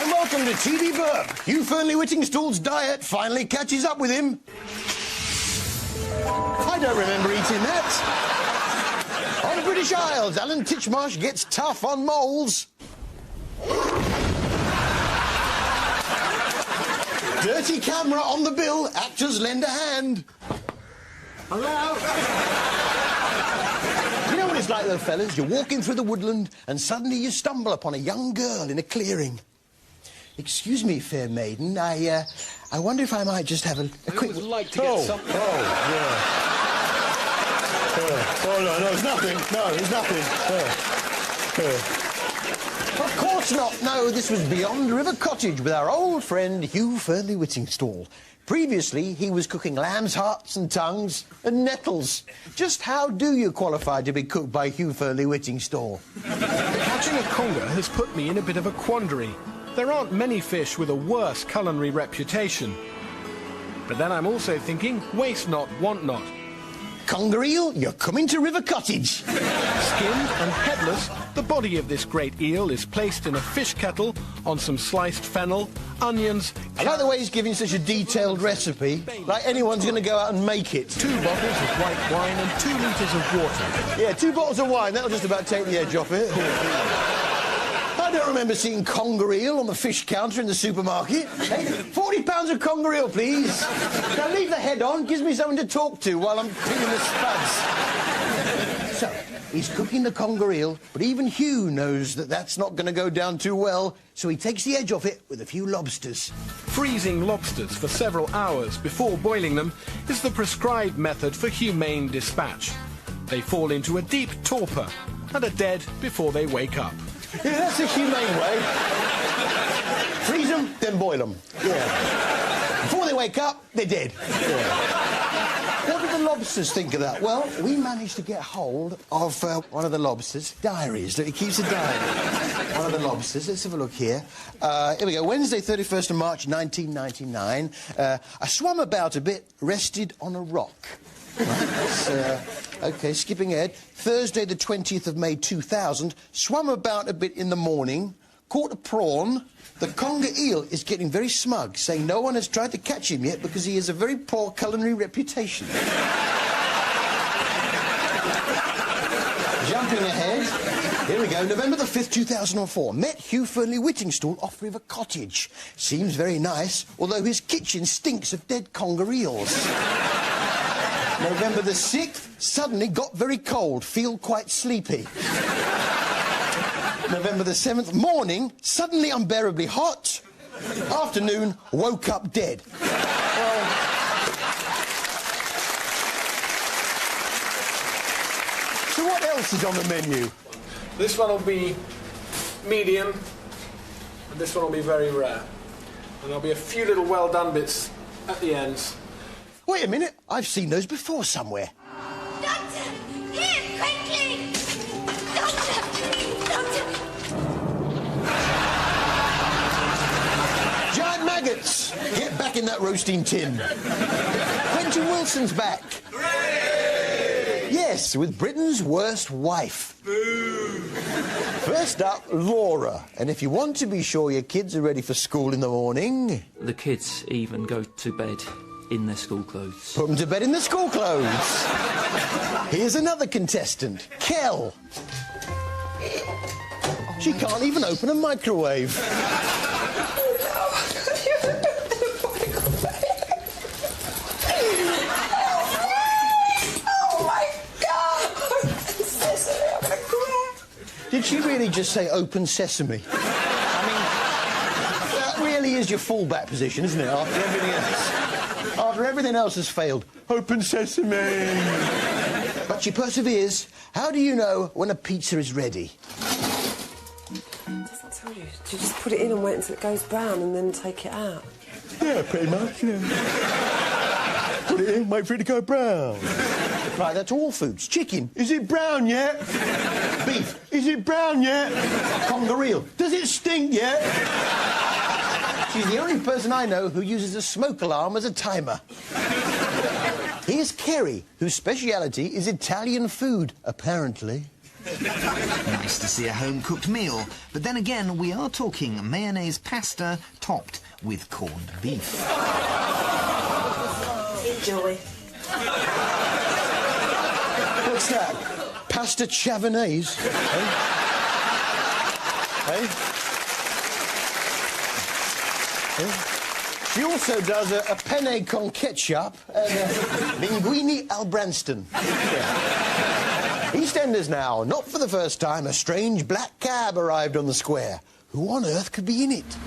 And welcome to TV Burp. Hugh Fearnley-Whittingstall's diet finally catches up with him. I don't remember eating that. On British Isles, Alan Titchmarsh gets tough on moles. Dirty camera on the bill. Actors lend a hand. Hello? You know what it's like, though, fellas? You're walking through the woodland and suddenly you stumble upon a young girl in a clearing. Excuse me, fair maiden, I wonder if I might just have a quick... I would like to get some... Oh, yeah. No, it's nothing. No, it's nothing. Of course not. No, this was beyond River Cottage with our old friend Hugh Fearnley-Whittingstall. Previously, he was cooking lamb's hearts and tongues and nettles. Just how do you qualify to be cooked by Hugh Fearnley-Whittingstall? Catching a conger has put me in a bit of a quandary. There aren't many fish with a worse culinary reputation. But then I'm also thinking, waste not, want not. Conger eel, you're coming to River Cottage. Skinned and headless, the body of this great eel is placed in a fish kettle on some sliced fennel, onions... I like the way he's giving such a detailed recipe, like anyone's going to go out and make it. 2 bottles of white wine and 2 litres of water. Yeah, 2 bottles of wine, that'll just about take the edge off it. I don't remember seeing conger eel on the fish counter in the supermarket. Hey, £40 of conger eel, please. Now leave the head on, gives me something to talk to while I'm peeling the spuds. So, he's cooking the conger eel, but even Hugh knows that that's not going to go down too well, so he takes the edge off it with a few lobsters. Freezing lobsters for several hours before boiling them is the prescribed method for humane dispatch. They fall into a deep torpor and are dead before they wake up. Yeah, that's a humane way. Freeze them, then boil them. Yeah. Before they wake up, they're dead. Yeah. What do the lobsters think of that? Well, we managed to get hold of one of the lobsters' diaries. He keeps a diary. One of the lobsters. Let's have a look here. Here we go. Wednesday, 31st of March, 1999. I swam about a bit, rested on a rock. Right, OK, skipping ahead. Thursday, the 20th of May, 2000. Swam about a bit in the morning, caught a prawn. The conger eel is getting very smug, saying no one has tried to catch him yet because he has a very poor culinary reputation. Jumping ahead. Here we go. November the 5th, 2004. Met Hugh Fearnley-Whittingstall off River Cottage. Seems very nice, although his kitchen stinks of dead conger eels. November the 6th, suddenly got very cold, feel quite sleepy. November the 7th, morning, suddenly unbearably hot. Afternoon, woke up dead. So what else is on the menu? This one will be medium, and this one will be very rare. And there'll be a few little well-done bits at the ends. Wait a minute, I've seen those before somewhere. Doctor! Here, quickly! Doctor! Doctor! Giant maggots! Get back in that roasting tin. Quentin Wilson's back. Hooray! Yes, with Britain's worst wife. Boo! First up, Laura. And if you want to be sure your kids are ready for school in the morning... The kids even go to bed in their school clothes. Put them to bed in the school clothes. Here's another contestant, Kel. She can't even open a microwave. Oh, my God! Sesame, I'm gonna cry. Did she really just say open sesame? I mean, that really is your fallback position, isn't it, after everything else? After everything else has failed. Open sesame! But she perseveres. How do you know when a pizza is ready? Doesn't tell you. Do you just put it in and wait until it goes brown and then take it out? Yeah, pretty much, yeah. Put it in, wait for it to go brown. Right, that's all foods. Chicken, is it brown yet? Beef, is it brown yet? Conger eel, does it stink yet? She's the only person I know who uses a smoke alarm as a timer. Here's Kerry, whose speciality is Italian food, apparently. Nice to see a home-cooked meal, but then again, we are talking mayonnaise pasta topped with corned beef. Enjoy. What's that? Pasta Chavanese? Hey? She also does a penne con ketchup and a linguine al Branston. Yeah. EastEnders now. Not for the first time, a strange black cab arrived on the square. Who on earth could be in it?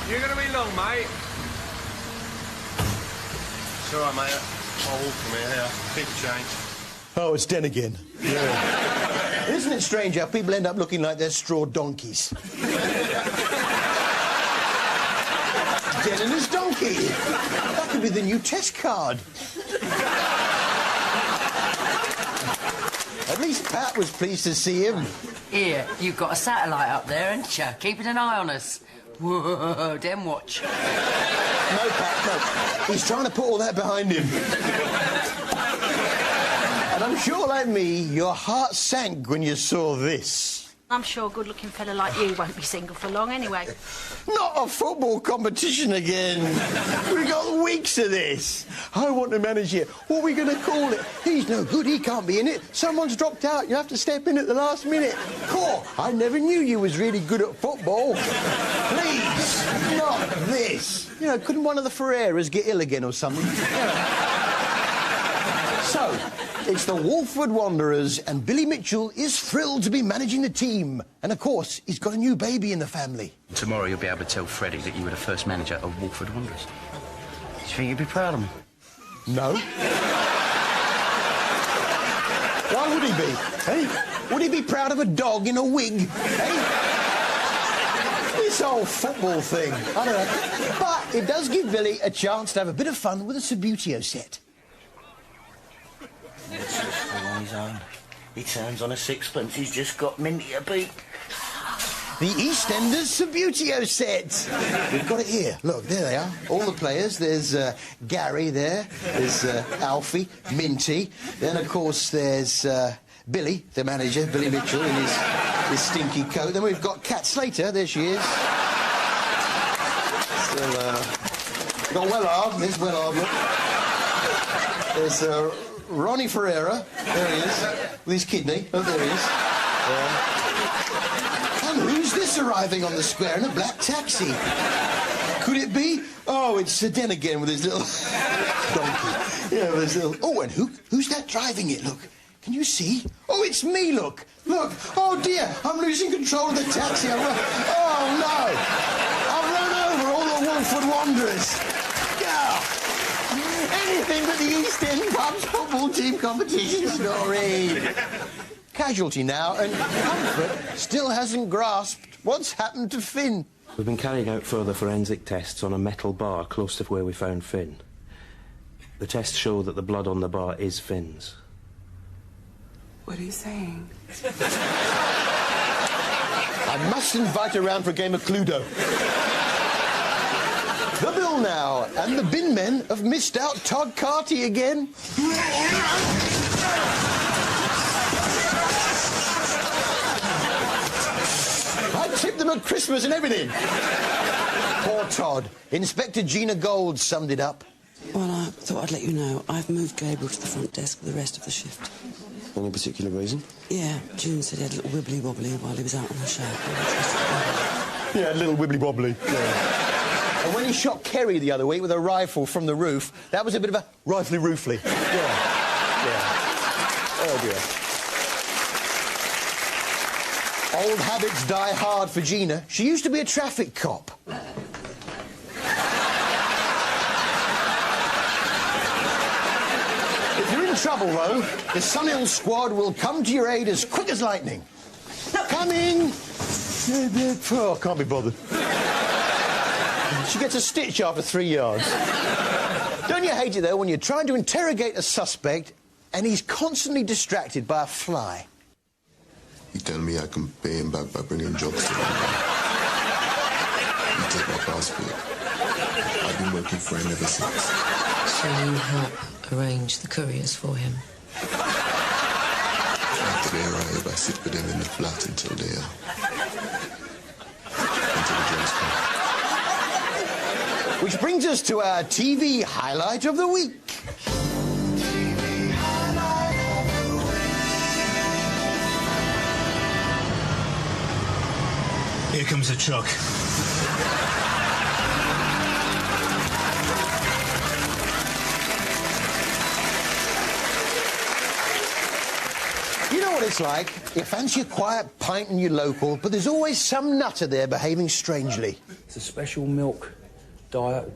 You're going to be long, mate. It's all right, mate. I'll walk from here. Big change. Oh, it's Den again. Yeah. Isn't it strange how people end up looking like they're straw donkeys? Den and his donkey. That could be the new test card. At least Pat was pleased to see him. Here, you've got a satellite up there, ain't you? Keeping an eye on us. Whoa, then watch. No, Pat, no. He's trying to put all that behind him. And I'm sure, like me, your heart sank when you saw this. I'm sure a good-looking fella like you won't be single for long anyway. Not a football competition again. We've got weeks of this. I want to manage it. What are we going to call it? He's no good. He can't be in it. Someone's dropped out. You have to step in at the last minute. Cool. I never knew you was really good at football. Please, not this. You know, couldn't one of the Ferreiras get ill again or something? So, it's the Wolford Wanderers, and Billy Mitchell is thrilled to be managing the team. And, of course, he's got a new baby in the family. Tomorrow you'll be able to tell Freddie that you were the first manager of Wolford Wanderers. Do you think he'd be proud of me? No. Why would he be? Hey? Would he be proud of a dog in a wig? Hey? This whole football thing, I don't know. But it does give Billy a chance to have a bit of fun with a Subbuteo set. It's just on his own. He turns on a sixpence, he's just got minty a beat. The EastEnders Subbuteo set. We've got it here. Look, there they are. All the players. There's Gary there. There's Alfie, Minty. Then, of course, there's Billy, the manager, Billy Mitchell, in his stinky coat. Then we've got Kat Slater. There she is. Still, got Wellard. There's Wellard, look. There's Ronnie Ferreira. There he is. With his kidney. Oh, there he is. And who's this arriving on the square in a black taxi? Could it be? Oh, it's Den again with his little donkey. Yeah, with his little... Oh, and who's that driving it? Look. Can you see? Oh, it's me, look. Look. Oh, dear. I'm losing control of the taxi. Oh, no. I've run over all the Wolford Wanderers. Yeah. Anything but the East End Pubs football team competition story. Casualty now, and Comfort still hasn't grasped what's happened to Finn. We've been carrying out further forensic tests on a metal bar close to where we found Finn. The tests show that the blood on the bar is Finn's. What are you saying? I must invite her round for a game of Cluedo. The bill now, and the bin men have missed out Todd Carty again. I tipped them at Christmas and everything. Poor Todd. Inspector Gina Gold summed it up. Well, I thought I'd let you know. I've moved Gabriel to the front desk for the rest of the shift. Any particular reason? Yeah, June said he had a little wibbly-wobbly while he was out on the shout. Yeah, a little wibbly-wobbly. Yeah. And when he shot Kerry the other week with a rifle from the roof, that was a bit of a rifly-roofly. Yeah. Oh, dear. Old habits die hard for Gina. She used to be a traffic cop. If you're in trouble, though, the Sunhill squad will come to your aid as quick as lightning. Coming! Oh, can't be bothered. She gets a stitch after 3 yards. Don't you hate it, though, when you're trying to interrogate a suspect and he's constantly distracted by a fly? You tell me I can pay him back by bringing jobs to him. You take my passport. I've been working for him ever since. So you help arrange the couriers for him? sit with them in the flat until they until the drums come. Which brings us to our TV highlight of the week. Here comes a truck. You know what it's like? You fancy a quiet pint in your local, but there's always some nutter there behaving strangely. It's a special milk diet,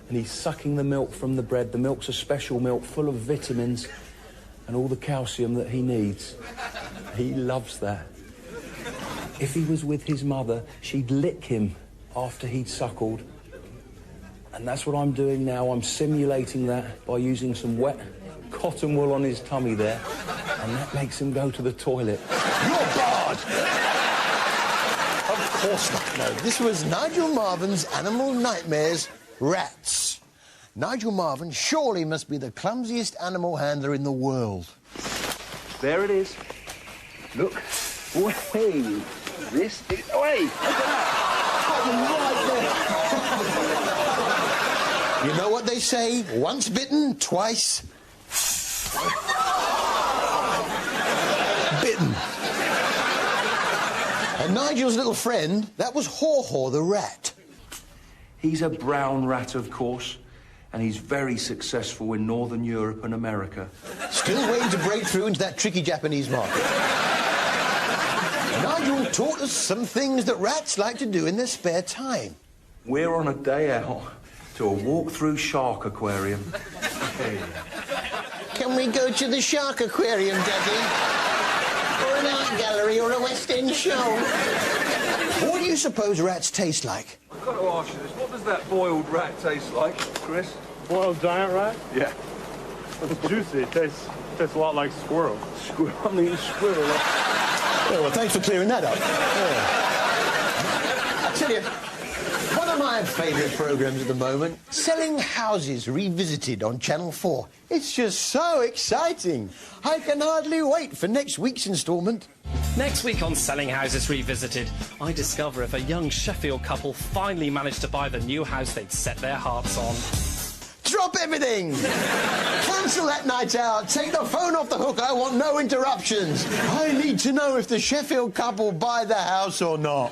and he's sucking the milk from the bread. The milk's a special milk full of vitamins and all the calcium that he needs. He loves that. If he was with his mother, she'd lick him after he'd suckled. And that's what I'm doing now. I'm simulating that by using some wet cotton wool on his tummy there, and that makes him go to the toilet. You're barred! Of course not, no. This was Nigel Marven's Animal Nightmares, rats. Nigel Marven surely must be the clumsiest animal handler in the world. There it is. Look. Way. This is... Away! You know what they say? Once bitten, twice... bitten. And Nigel's little friend, that was Haw-Haw the rat. He's a brown rat, of course, and he's very successful in Northern Europe and America. Still waiting to break through into that tricky Japanese market. Nigel taught us some things that rats like to do in their spare time. We're on a day out to a walk-through shark aquarium. Hey. Can we go to the shark aquarium, Daddy? Or an art gallery or a West End show? What do you suppose rats taste like? I've got to ask you this. What does that boiled rat taste like, Chris? Boiled giant rat? Yeah. It's juicy. It tastes a lot like squirrel. Squirrel? I mean, squirrel. Well, thanks for clearing that up. Yeah. I tell you, one of my favourite programmes at the moment, Selling Houses Revisited on Channel 4. It's just so exciting. I can hardly wait for next week's instalment. Next week on Selling Houses Revisited, I discover if a young Sheffield couple finally managed to buy the new house they'd set their hearts on. Drop everything! Cancel that night out. Take the phone off the hook. I want no interruptions. I need to know if the Sheffield couple buy the house or not.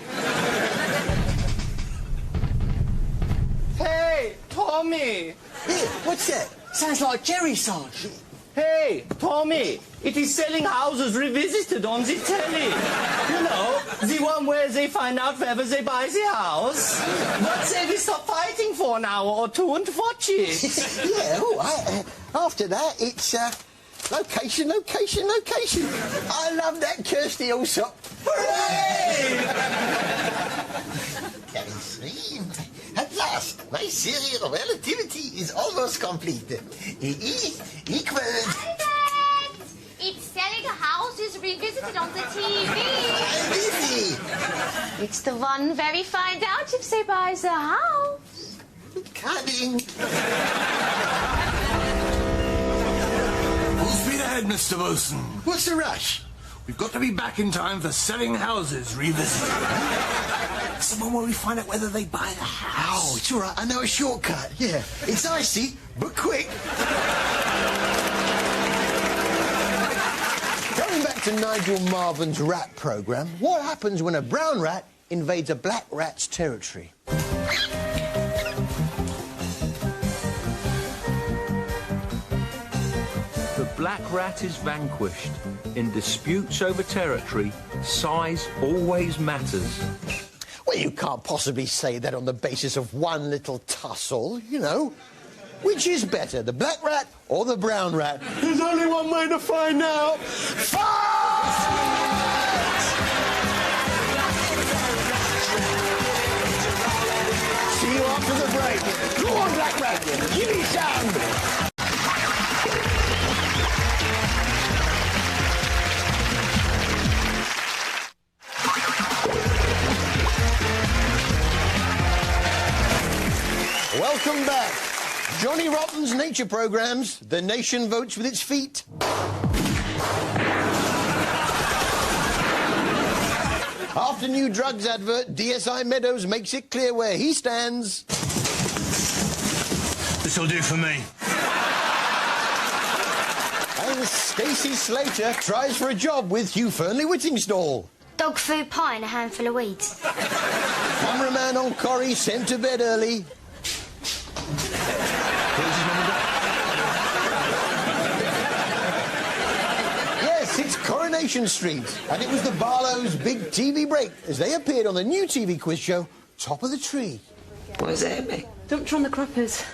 Hey, Tommy! Hey, what's that? Sounds like Jerry Sarge. Hey, Tommy, it is Selling Houses Revisited on the telly. You know, the one where they find out whether they buy the house. But say we stop fighting for an hour or two and watch it. Yeah, all right. After that, it's, location, location, location. I love that Kirsty Allsop. Hooray! Can you see? At last, my theory of relativity is almost complete. E equals... Hi, Dad! It's Selling Houses Revisited on the TV. I'm busy. It's the one where we find out if they buy the house. Cutting. Full speed ahead, Mr. Wilson. What's the rush? We've got to be back in time for Selling Houses Revisited. It's the one where we find out whether they buy the house. Oh, it's all right. I know a shortcut. Yeah. It's icy, but quick. Going back to Nigel Marven's rat programme, what happens when a brown rat invades a black rat's territory? The black rat is vanquished. In disputes over territory, size always matters. Well, you can't possibly say that on the basis of one little tussle, you know. Which is better, the black rat or the brown rat? There's only one way to find out. Fight! See you after the break. Go on, black rat. Give me some. Welcome back. Johnny Rotten's nature programmes. The nation votes with its feet. After new drugs advert, DSI Meadows makes it clear where he stands. This'll do for me. And Stacey Slater tries for a job with Hugh Fernley-Whittingstall. Dog food pie and a handful of weeds. Cameraman on Corrie sent to bed early. Yes, it's Coronation Street, and it was the Barlows' big TV break as they appeared on the new TV quiz show, Top of the Tree. What is it, Emmy? Dumped her on the croppers.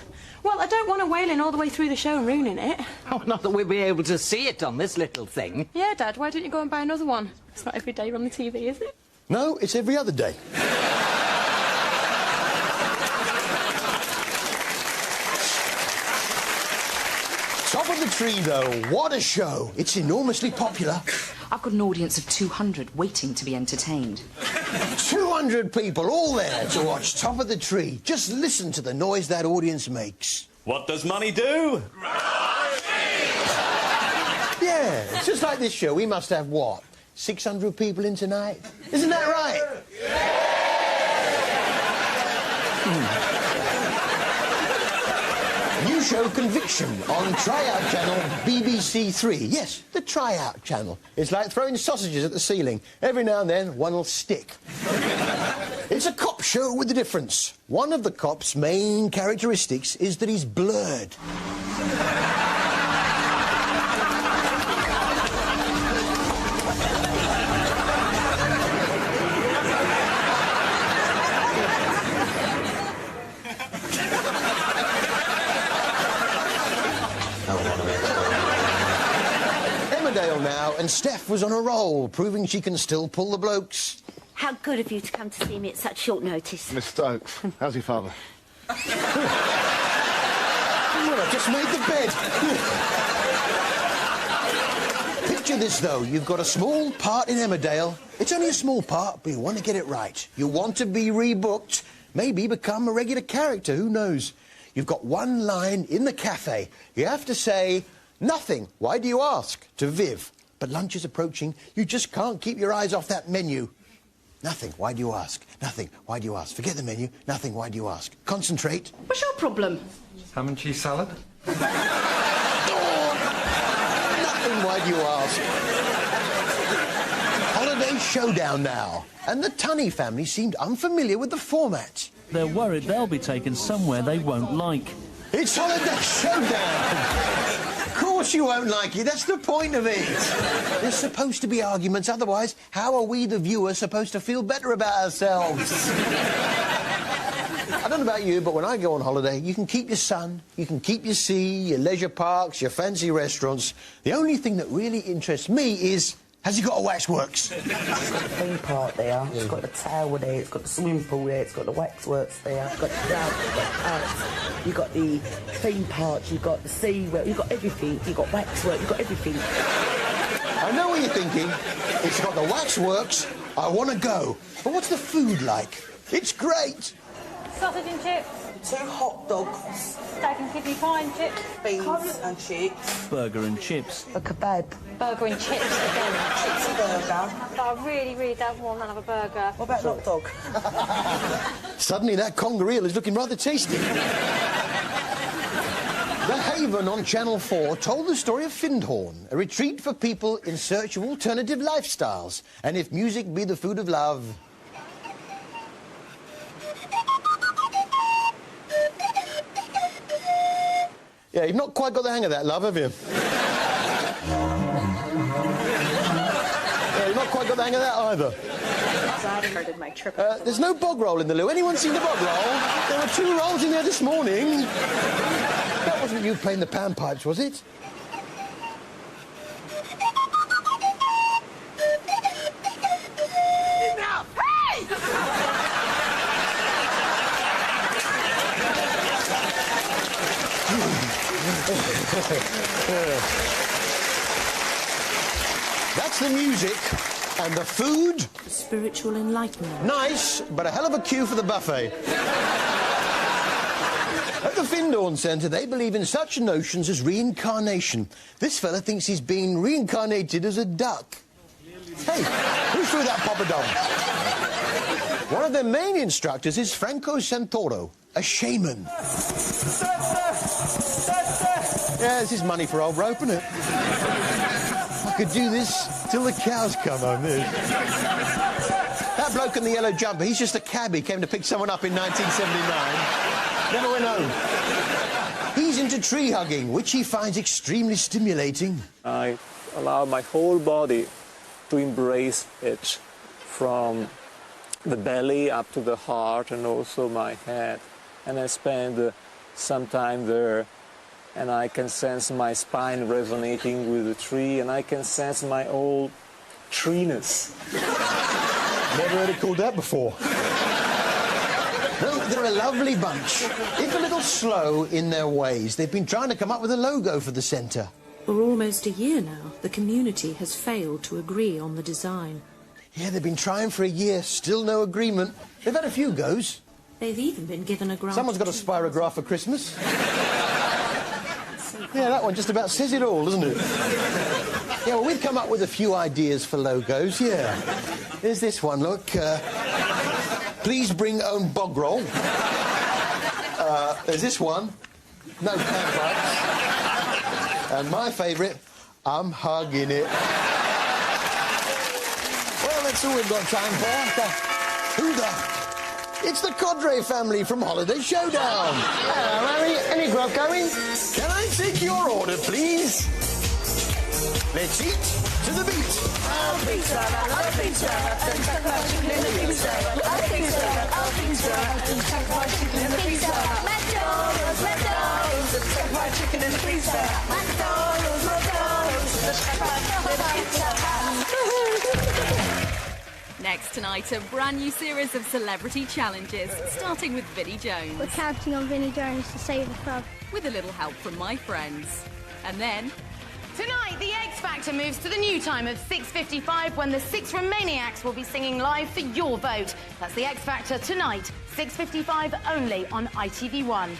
Well, I don't want her wailing all the way through the show and ruining it. Oh, not that we'll be able to see it on this little thing. Yeah, Dad, why don't you go and buy another one? It's not every day you're on the TV, is it? No, it's every other day. Top of the Tree, though. What a show. It's enormously popular. I've got an audience of 200 waiting to be entertained. 200 people all there to watch Top of the Tree. Just listen to the noise that audience makes. What does money do? Yeah, it's just like this show. We must have, what, 600 people in tonight? Isn't that right? New show Conviction on Tryout Channel BBC 3. Yes, the Tryout Channel. It's like throwing sausages at the ceiling. Every now and then, one will stick. It's a cop show with a difference. One of the cop's main characteristics is that he's blurred. Emmerdale now, and Steph was on a roll, proving she can still pull the blokes. How good of you to come to see me at such short notice. Miss Stokes, how's your father? Well, I just made the bed. Picture this, though. You've got a small part in Emmerdale. It's only a small part, but you want to get it right. You want to be rebooked, maybe become a regular character, who knows? You've got one line in the cafe. You have to say, "Nothing, why do you ask?" to Viv. But lunch is approaching. You just can't keep your eyes off that menu. Nothing, why do you ask? Nothing, why do you ask? Forget the menu. Nothing, why do you ask? Concentrate. What's your problem? Ham and cheese salad? Nothing, why do you ask? Holiday Showdown now. And the Tunney family seemed unfamiliar with the format. They're worried they'll be taken somewhere they won't like. It's Holiday Showdown! Of course you won't like it, that's the point of it. There's supposed to be arguments, otherwise how are we, the viewers, supposed to feel better about ourselves? I don't know about you, but when I go on holiday, you can keep your sun, you can keep your sea, your leisure parks, your fancy restaurants. The only thing that really interests me is, has he got a waxworks? It's got the theme park there, it's got the tower there, it's got the swimming pool there, it's got the waxworks there, it's got the clouds, it's got the parks, you've got the theme parks, you've got the sea, you've got everything, you've got waxwork, you've got everything. I know what you're thinking. It's got the waxworks, I want to go. But what's the food like? It's great. Sausage and chips. 2 hot dogs. Steak and kidney pie and chips. Beans and chips. Burger and chips. A kebab. Burger and chips again. Chips and burger. I really, really don't want another burger. What about hot dog? Suddenly that conger eel is looking rather tasty. The Haven on Channel 4 told the story of Findhorn, a retreat for people in search of alternative lifestyles. And if music be the food of love... Yeah, you've not quite got the hang of that, love, have you? Yeah, you've not quite got the hang of that either. My trip. There's no bog roll in the loo. Anyone seen the bog roll? There were 2 rolls in there this morning. That wasn't you playing the panpipes, was it? Enough! Hey! That's the music. And the food? Spiritual enlightenment. Nice, but a hell of a queue for the buffet. At the Findhorn Centre, they believe in such notions as reincarnation. This fella thinks he's been reincarnated as a duck. Hey, who threw that poppadom? One of their main instructors is Franco Santoro, a shaman. Yeah, this is money for old rope, isn't it? I could do this till the cows come home. That bloke in the yellow jumper, he's just a cabbie, came to pick someone up in 1979. Never went home. He's into tree hugging, which he finds extremely stimulating. I allow my whole body to embrace it, from the belly up to the heart and also my head. And I spend some time there, and I can sense my spine resonating with the tree, and I can sense my whole treeness. Never heard it called that before. No, they're a lovely bunch. If a little slow in their ways, they've been trying to come up with a logo for the centre. For almost a year now, the community has failed to agree on the design. Yeah, they've been trying for a year, still no agreement. They've had a few goes. They've even been given a grant. Someone's got a spirograph for Christmas. Yeah, that one just about says it all, doesn't it? Yeah, well, we've come up with a few ideas for logos, yeah. There's this one, look. Please bring own bog roll. There's this one. No panpipes. And my favourite, I'm hugging it. Well, that's all we've got time for. Who the... It's the Codre family from Holiday Showdown. Hello, Harry. Any grub going? Can I take your order, please? Let's eat to the beat. I'll pizza, I'll pizza, and chuck my chicken in the pizza. I'll pizza, and chuck my chicken in the pizza. McDonald's, McDonald's, and chuck my chicken in the pizza. McDonald's, McDonald's, and chuck my chicken in the pizza. Next tonight, a brand new series of celebrity challenges, starting with Vinnie Jones. We're counting on Vinnie Jones to save the club. With a little help from my friends. And then... Tonight, the X Factor moves to the new time of 6:55 when the 6 remaining acts will be singing live for your vote. That's the X Factor tonight, 6:55 only on ITV1.